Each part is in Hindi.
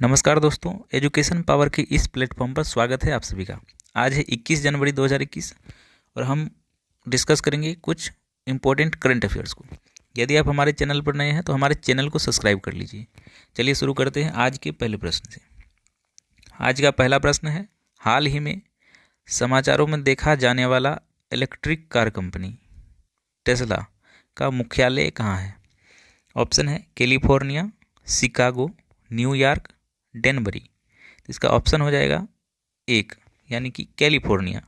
नमस्कार दोस्तों, एजुकेशन पावर के इस प्लेटफॉर्म पर स्वागत है आप सभी का। आज है 21 जनवरी 2021 और हम डिस्कस करेंगे कुछ इम्पोर्टेंट करंट अफेयर्स को। यदि आप हमारे चैनल पर नए हैं तो हमारे चैनल को सब्सक्राइब कर लीजिए। चलिए शुरू करते हैं आज के पहले प्रश्न से। आज का पहला प्रश्न है, हाल ही में समाचारों में देखा जाने वाला इलेक्ट्रिक कार कंपनी टेस्ला का मुख्यालय कहाँ है? ऑप्शन है कैलिफोर्निया, शिकागो, न्यूयॉर्क, डेनबरी। तो इसका ऑप्शन हो जाएगा एक, यानी कि कैलिफोर्निया।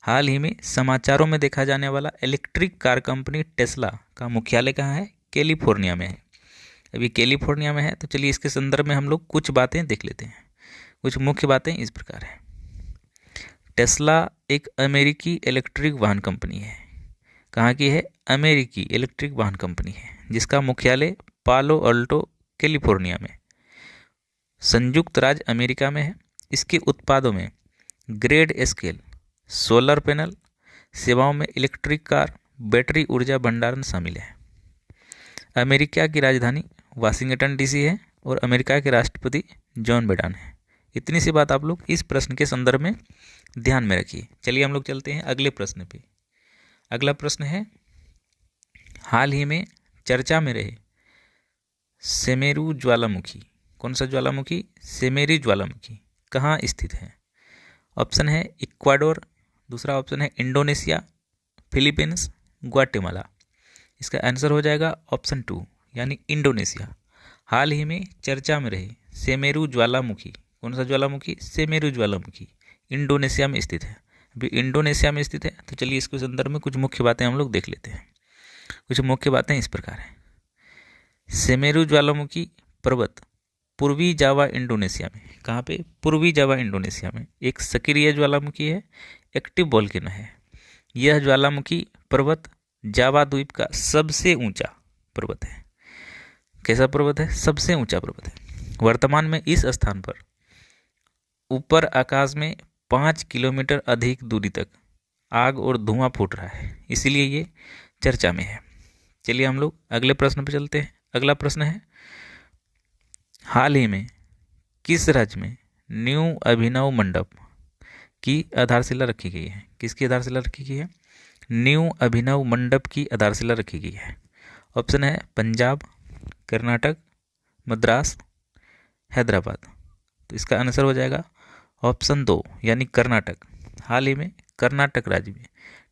हाल ही में समाचारों में देखा जाने वाला इलेक्ट्रिक कार कंपनी टेस्ला का मुख्यालय कहाँ है? कैलिफोर्निया में है। अभी कैलिफोर्निया में है तो चलिए इसके संदर्भ में हम लोग कुछ बातें देख लेते हैं। कुछ मुख्य बातें इस प्रकार है। टेस्ला एक अमेरिकी इलेक्ट्रिक वाहन कंपनी है। कहाँ की है? अमेरिकी इलेक्ट्रिक वाहन कंपनी है जिसका मुख्यालय पालो अल्टो कैलिफोर्निया में, संयुक्त राज्य अमेरिका में है। इसके उत्पादों में ग्रेड स्केल, सोलर पैनल, सेवाओं में इलेक्ट्रिक कार, बैटरी ऊर्जा भंडारण शामिल है। अमेरिका की राजधानी वाशिंगटन डीसी है और अमेरिका के राष्ट्रपति जॉन बाइडेन है। इतनी सी बात आप लोग इस प्रश्न के संदर्भ में ध्यान में रखिए। चलिए हम लोग चलते हैं अगले प्रश्न पे। अगला प्रश्न है, हाल ही में चर्चा में रहे सेमेरू ज्वालामुखी, कौन सा ज्वालामुखी? सेमेरी ज्वालामुखी कहाँ स्थित है? ऑप्शन है इक्वाडोर, दूसरा ऑप्शन है इंडोनेशिया, फिलीपींस, ग्वाटेमाला। इसका आंसर हो जाएगा ऑप्शन 2, यानी इंडोनेशिया। हाल ही में चर्चा में रहे सेमेरू ज्वालामुखी, कौन सा ज्वालामुखी? सेमेरू ज्वालामुखी इंडोनेशिया में स्थित है। अभी इंडोनेशिया में स्थित है तो चलिए इसके संदर्भ में कुछ मुख्य बातें हम लोग देख लेते हैं। कुछ मुख्य बातें इस प्रकार है। सेमेरू ज्वालामुखी पर्वत पूर्वी जावा इंडोनेशिया में, कहाँ पे? पूर्वी जावा इंडोनेशिया में एक सक्रिय ज्वालामुखी है, एक्टिव वोल्केनो है। यह ज्वालामुखी पर्वत जावा द्वीप का सबसे ऊंचा पर्वत है। कैसा पर्वत है? सबसे ऊंचा पर्वत है। वर्तमान में इस स्थान पर ऊपर आकाश में 5 किलोमीटर अधिक दूरी तक आग और धुआं फूट रहा है, इसीलिए ये चर्चा में है। चलिए हम लोग अगले प्रश्न पर चलते हैं। अगला प्रश्न है, हाल ही में किस राज्य में न्यू अभिनव मंडप की आधारशिला रखी गई है? किसकी आधारशिला रखी गई है? न्यू अभिनव मंडप की आधारशिला रखी गई है। ऑप्शन है पंजाब, कर्नाटक, मद्रास, हैदराबाद। तो इसका आंसर हो जाएगा ऑप्शन 2, यानी कर्नाटक। हाल ही में कर्नाटक राज्य में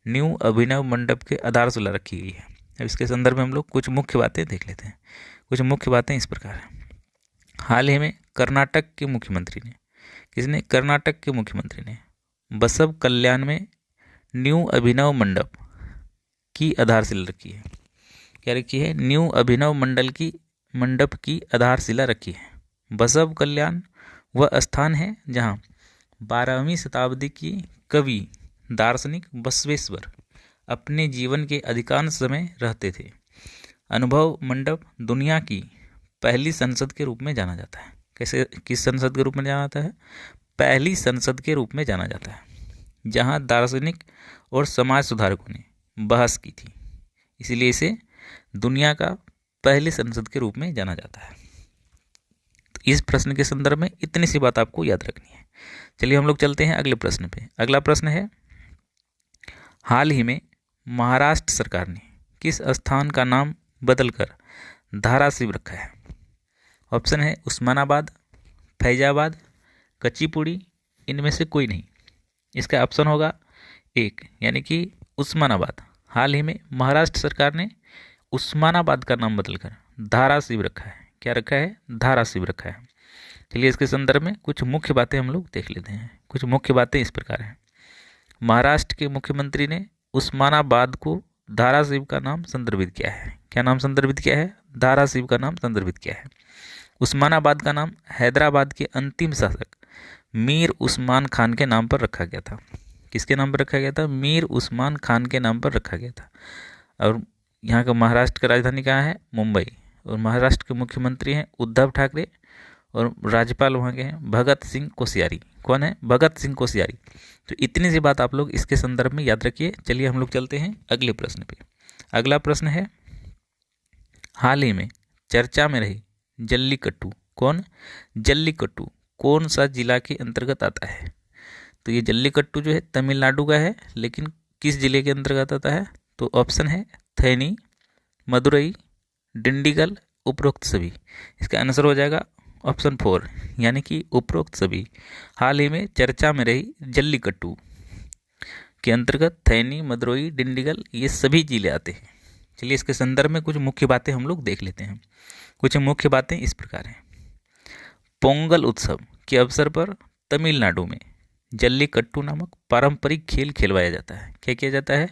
न्यू अभिनव मंडप के आधारशिला रखी गई है। अब इसके संदर्भ में हम लोग कुछ मुख्य बातें देख लेते हैं। कुछ मुख्य बातें इस प्रकार है। हाल ही में कर्नाटक के मुख्यमंत्री ने, किसने? कर्नाटक के मुख्यमंत्री ने बसव कल्याण में न्यू अभिनव मंडप की आधारशिला रखी है। क्या रखी है? न्यू अभिनव मंडप की आधारशिला रखी है। बसव कल्याण वह स्थान है जहां 12वीं शताब्दी की कवि दार्शनिक बसवेश्वर अपने जीवन के अधिकांश समय रहते थे। अनुभव मंडप दुनिया की पहली संसद के रूप में जाना जाता है। कैसे? किस संसद के रूप में जाना जाता है? पहली संसद के रूप में जाना जाता है जहां दार्शनिक और समाज सुधारकों ने बहस की थी, इसीलिए इसे दुनिया का पहली संसद के रूप में जाना जाता है। तो इस प्रश्न के संदर्भ में इतनी सी बात आपको याद रखनी है। चलिए हम लोग चलते हैं अगले प्रश्न पे। अगला प्रश्न है, हाल ही में महाराष्ट्र सरकार ने किस स्थान का नाम बदलकर धाराशिव रखा है? ऑप्शन है उस्मानाबाद, फैजाबाद, कच्चीपुड़ी, इनमें से कोई नहीं। इसका ऑप्शन होगा एक, यानी कि उस्मानाबाद। हाल ही में महाराष्ट्र सरकार ने उस्मानाबाद का नाम बदलकर धाराशिव रखा है। क्या रखा है? धाराशिव रखा है। चलिए इसके संदर्भ में कुछ मुख्य बातें हम लोग देख लेते हैं। कुछ मुख्य बातें इस प्रकार हैं। महाराष्ट्र के मुख्यमंत्री ने उस्मानाबाद को धाराशिव का नाम संदर्भित किया है। क्या नाम संदर्भित किया है? धाराशिव का नाम संदर्भित किया है। उस्मानाबाद का नाम हैदराबाद के अंतिम शासक मीर उस्मान खान के नाम पर रखा गया था। किसके नाम पर रखा गया था? मीर उस्मान खान के नाम पर रखा गया था। और यहाँ का महाराष्ट्र का राजधानी कहाँ है? मुंबई। और महाराष्ट्र के मुख्यमंत्री हैं उद्धव ठाकरे और राज्यपाल वहाँ के हैं भगत सिंह कोश्यारी। कौन है? भगत सिंह कोश्यारी। तो इतनी सी बात आप लोग इसके संदर्भ में याद रखिए। चलिए हम लोग चलते हैं अगले प्रश्न पे। अगला प्रश्न है, हाल ही में चर्चा में रही जल्लीकट्टू कौन? जल्लीकट्टू कौन सा जिला के अंतर्गत आता है? तो ये जल्लीकट्टू जो है तमिलनाडु का है, लेकिन किस जिले के अंतर्गत आता है? तो ऑप्शन है थैनी, मदुरई, डिंडीगल, उपरोक्त सभी। इसका आंसर हो जाएगा ऑप्शन 4, यानी कि उपरोक्त सभी। हाल ही में चर्चा में रही जल्लीकट्टू के अंतर्गत थैनी, मदुरई, डिंडीगल ये सभी जिले आते हैं। चलिए इसके संदर्भ में कुछ मुख्य बातें हम लोग देख लेते हैं। कुछ मुख्य बातें इस प्रकार हैं। पोंगल उत्सव के अवसर पर तमिलनाडु में जल्लीकट्टू नामक पारंपरिक खेल खिलवाया जाता है। क्या किया जाता है?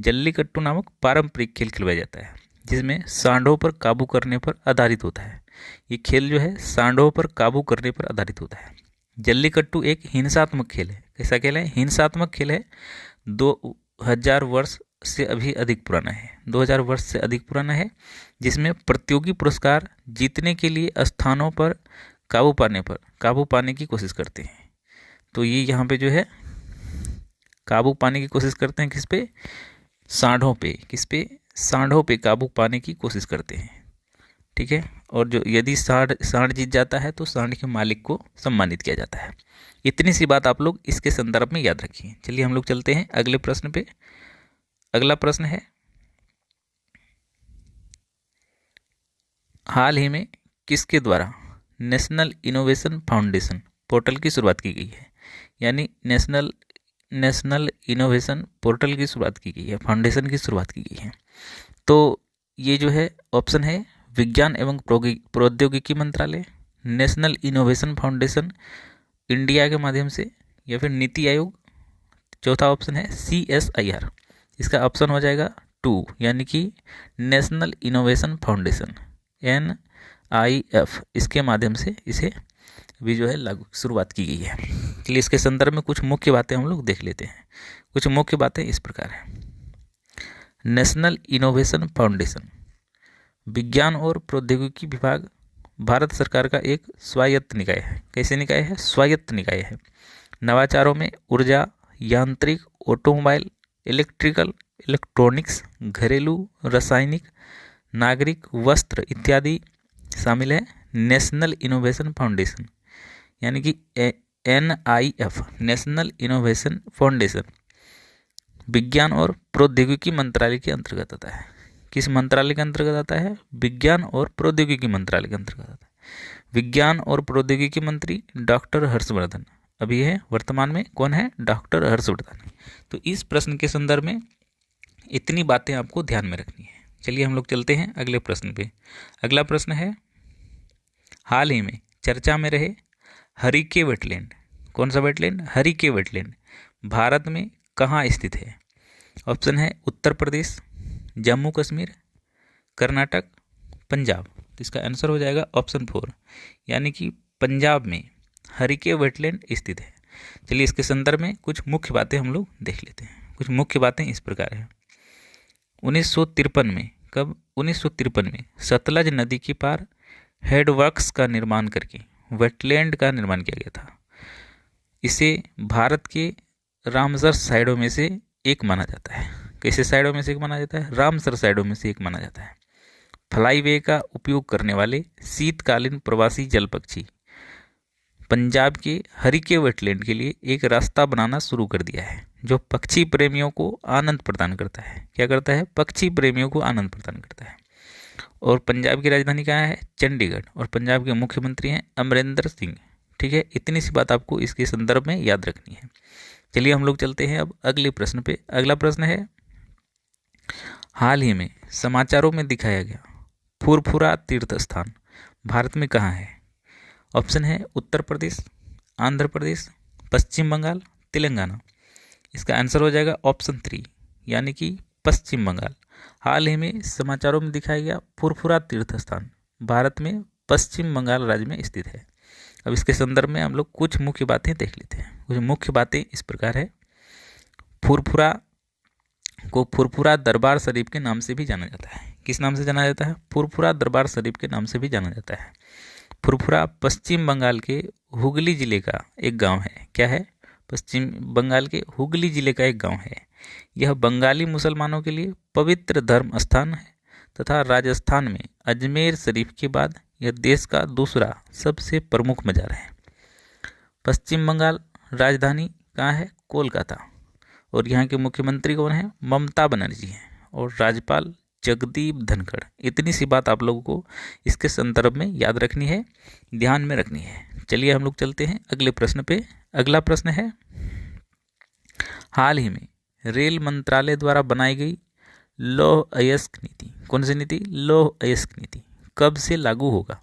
जल्लीकट्टू नामक पारंपरिक खेल खिलवाया जाता है, जिसमें सांडों पर काबू करने पर आधारित होता है। ये खेल जो है सांडों पर काबू करने पर आधारित होता है। जल्लीकट्टू एक हिंसात्मक खेल है। कैसा खेल है? हिंसात्मक खेल है। 2000 वर्ष से अभी अधिक पुराना है। 2000 वर्ष से अधिक पुराना है, जिसमें प्रतियोगी पुरस्कार जीतने के लिए स्थानों पर काबू पाने की कोशिश करते हैं। तो ये यहाँ पे जो है काबू पाने की कोशिश करते हैं किस पे? सांडों पे। किस पे? सांडों पे काबू पाने की कोशिश करते हैं। ठीक है। और जो यदि सांड जीत जाता है तो सांड के मालिक को सम्मानित किया जाता है। इतनी सी बात आप लोग इसके संदर्भ में याद रखिए। चलिए हम लोग चलते हैं अगले प्रश्न पे। अगला प्रश्न है, हाल ही में किसके द्वारा नेशनल इनोवेशन फाउंडेशन पोर्टल की शुरुआत की गई है? यानी नेशनल इनोवेशन पोर्टल की शुरुआत की गई है, फाउंडेशन की शुरुआत की गई है। तो ये जो है ऑप्शन है विज्ञान एवं प्रौद्योगिकी मंत्रालय, नेशनल इनोवेशन फाउंडेशन इंडिया के माध्यम से, या फिर नीति आयोग। चौथा ऑप्शन है CSIR। इसका ऑप्शन हो जाएगा 2, यानी कि नेशनल इनोवेशन फाउंडेशन NIF, इसके माध्यम से इसे भी जो है लागू शुरुआत की गई है। चलिए इसके संदर्भ में कुछ मुख्य बातें हम लोग देख लेते हैं। कुछ मुख्य बातें इस प्रकार हैं। नेशनल इनोवेशन फाउंडेशन विज्ञान और प्रौद्योगिकी विभाग भारत सरकार का एक स्वायत्त निकाय है। कैसे निकाय है? स्वायत्त निकाय है। नवाचारों में ऊर्जा, यांत्रिक, ऑटोमोबाइल, इलेक्ट्रिकल, इलेक्ट्रॉनिक्स, घरेलू, रासायनिक, नागरिक, वस्त्र इत्यादि शामिल है। नेशनल इनोवेशन फाउंडेशन यानी कि NIF, नेशनल इनोवेशन फाउंडेशन विज्ञान और प्रौद्योगिकी मंत्रालय के अंतर्गत आता है। किस मंत्रालय के अंतर्गत आता है? विज्ञान और प्रौद्योगिकी मंत्रालय के अंतर्गत आता है। विज्ञान और प्रौद्योगिकी मंत्री डॉक्टर हर्षवर्धन अभी है, वर्तमान में कौन है? डॉक्टर हर्षवर्धन। तो इस प्रश्न के संदर्भ में इतनी बातें आपको ध्यान में रखनी है। चलिए हम लोग चलते हैं अगले प्रश्न पे। अगला प्रश्न है, हाल ही में चर्चा में रहे हरिके वेटलैंड। कौन सा वेटलैंड? हरिके वेटलैंड भारत में कहाँ स्थित है? ऑप्शन है उत्तर प्रदेश, जम्मू कश्मीर, कर्नाटक, पंजाब। तो इसका आंसर हो जाएगा ऑप्शन 4, यानी कि पंजाब में हरिके वेटलैंड स्थित है। चलिए इसके संदर्भ में कुछ मुख्य बातें हम लोग देख लेते हैं। कुछ मुख्य बातें इस प्रकार हैं। 1953 में, कब? 1953 में सतलज नदी के पार हेडवर्क्स का निर्माण करके वेटलैंड का निर्माण किया गया था। इसे भारत के रामसर साइडों में से एक माना जाता है। कैसे साइडों में से एक माना जाता है? रामसर साइडों में से एक माना जाता है। फ्लाईवे का उपयोग करने वाले शीतकालीन प्रवासी जल पक्षी पंजाब के हरिके वेटलैंड के लिए एक रास्ता बनाना शुरू कर दिया है, जो पक्षी प्रेमियों को आनंद प्रदान करता है। क्या करता है? पक्षी प्रेमियों को आनंद प्रदान करता है। और पंजाब की राजधानी कहाँ है? चंडीगढ़। और पंजाब के मुख्यमंत्री हैं अमरिंदर सिंह। ठीक है, इतनी सी बात आपको इसके संदर्भ में याद रखनी है। चलिए हम लोग चलते हैं अब अगले प्रश्न पे। अगला प्रश्न है, हाल ही में समाचारों में दिखाया गया फुरफुरा तीर्थ स्थान भारत में कहाँ है? ऑप्शन है उत्तर प्रदेश, आंध्र प्रदेश, पश्चिम बंगाल, तेलंगाना। इसका आंसर हो जाएगा ऑप्शन 3, यानी कि पश्चिम बंगाल। हाल ही में समाचारों में दिखाया गया फुरफुरा तीर्थ स्थान भारत में पश्चिम बंगाल राज्य में स्थित है। अब इसके संदर्भ में हम लोग कुछ मुख्य बातें देख लेते हैं। कुछ मुख्य बातें इस प्रकार है। फुरफुरा को फुरफुरा दरबार शरीफ के नाम से भी जाना जाता है। किस नाम से जाना जाता है? फुरफुरा दरबार शरीफ के नाम से भी जाना जाता है। फुरफुरा पश्चिम बंगाल के हुगली जिले का एक गांव है। क्या है? पश्चिम बंगाल के हुगली जिले का एक गांव है। यह बंगाली मुसलमानों के लिए पवित्र धर्म स्थान है तथा राजस्थान में अजमेर शरीफ के बाद यह देश का दूसरा सबसे प्रमुख बाजार है। पश्चिम बंगाल राजधानी कहाँ है? कोलकाता। और यहाँ के मुख्यमंत्री कौन है? ममता बनर्जी हैं। और राज्यपाल जगदीप धनखड़। इतनी सी बात आप लोगों को इसके संदर्भ में याद रखनी है, ध्यान में रखनी है। चलिए हम लोग चलते हैं अगले प्रश्न पे। अगला प्रश्न है, हाल ही में रेल मंत्रालय द्वारा बनाई गई लौह अयस्क नीति, कौन सी नीति? लौह अयस्क नीति, कब से लागू होगा?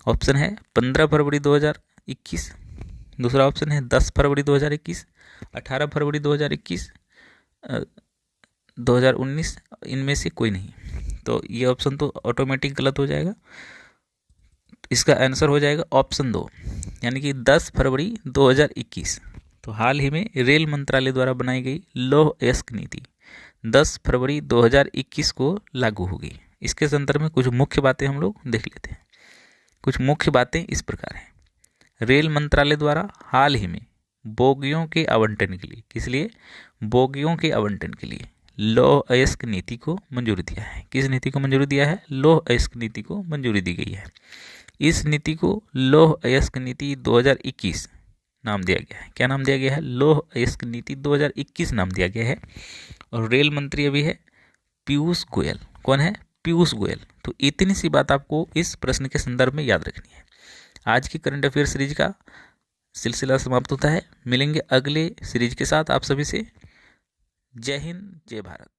ऑप्शन है 15 फरवरी 2021, दूसरा ऑप्शन है 10 फरवरी 2021, 18 फरवरी 2021, 2019, इनमें से कोई नहीं। तो ये ऑप्शन तो ऑटोमेटिक गलत हो जाएगा। इसका आंसर हो जाएगा ऑप्शन 2, यानी कि 10 फरवरी 2021। तो हाल ही में रेल मंत्रालय द्वारा बनाई गई लौह अयस्क नीति 10 फरवरी 2021 को लागू होगी। इसके संदर्भ में कुछ मुख्य बातें हम लोग देख लेते हैं। कुछ मुख्य बातें इस प्रकार हैं। रेल मंत्रालय द्वारा हाल ही में बोगियों के आवंटन के लिए, किस लिए? बोगियों के आवंटन के लिए लौह अयस्क नीति को मंजूरी दिया है। किस नीति को मंजूरी दिया है? लौह अयस्क नीति को मंजूरी दी गई है। इस नीति को लौह अयस्क नीति 2021 नाम दिया गया है। क्या नाम दिया गया है? लौह अयस्क नीति 2021 नाम दिया गया है। और रेल मंत्री अभी है पीयूष गोयल। कौन है? पीयूष गोयल। तो इतनी सी बात आपको इस प्रश्न के संदर्भ में याद रखनी है। आज की करंट अफेयर सीरीज का सिलसिला समाप्त होता है। मिलेंगे अगले सीरीज के साथ आप सभी से। जय हिंद, जय भारत।